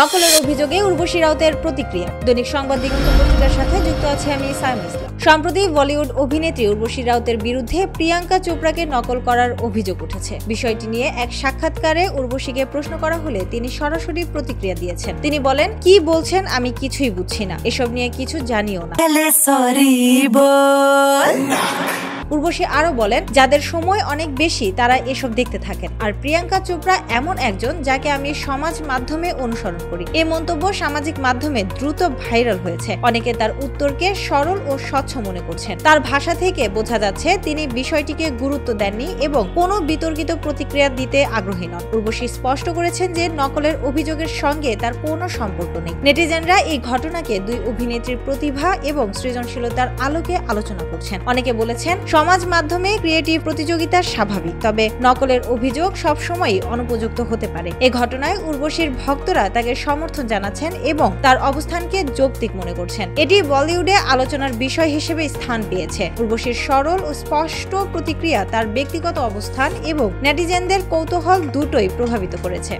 নকলের অভিযোগে উর্বশী রাউতের প্রতিক্রিয়া। দৈনিক সংবাদ দিগন্ত পত্রিকার সাথে যুক্ত আছে আমি সাইমা ইসলাম। সম্প্রতি বলিউড অভিনেত্রী উর্বশী রাউতের বিরুদ্ধে প্রিয়াঙ্কা চোপড়াকে নকল করার অভিযোগ উঠেছে। বিষয়টি নিয়ে এক সাক্ষাৎকারে উর্বশীকে প্রশ্ন করা হলে তিনি সরাসরি প্রতিক্রিয়া দিয়েছেন। তিনি বলেন, কি বলছেন আমি কিছুই বুঝছি না, এসব নিয়ে কিছু জানিও না। উর্বশী আরো বলেন, যাদের সময় অনেক বেশি তারা এসব দেখতে থাকেন, আর প্রিয়াঙ্কা চোপড়া এমন একজন যাকে আমি সমাজ মাধ্যমে অনুসরণ করি। এই মন্তব্য সামাজিক মাধ্যমে দ্রুত ভাইরাল হয়েছে। অনেকে তার উত্তরকে সরল ও স্বচ্ছ মনে করছেন। তার ভাষা থেকে বোঝা যাচ্ছে তিনি বিষয়টিকে গুরুত্ব দেননি এবং কোনো বিতর্কিত প্রতিক্রিয়া দিতে আগ্রহী নন। উর্বশী স্পষ্ট করেছেন যে নকলের অভিযোগের সঙ্গে তার কোনো সম্পর্ক নেই। নেটিজেনরা এই ঘটনাকে দুই অভিনেত্রীর প্রতিভা এবং সৃজনশীলতার আলোকে আলোচনা করছেন। অনেকে বলেছেন, সমাজ মাধ্যমে ক্রিয়েটিভ প্রতিযোগিতা স্বাভাবিক, তবে নকলের অভিযোগ সবসময়ই অনুপযুক্ত হতে পারে। এ ঘটনায় উর্বশীর ভক্তরা তাকে সমর্থন জানাচ্ছেন এবং তার অবস্থানকে যৌক্তিক মনে করছেন। এটি বলিউডে আলোচনার বিষয় হিসেবে স্থান পেয়েছে। উর্বশীর সরল ও স্পষ্ট প্রতিক্রিয়া তার ব্যক্তিগত অবস্থান এবং নেটিজেনদের কৌতূহল দুটোই প্রভাবিত করেছে।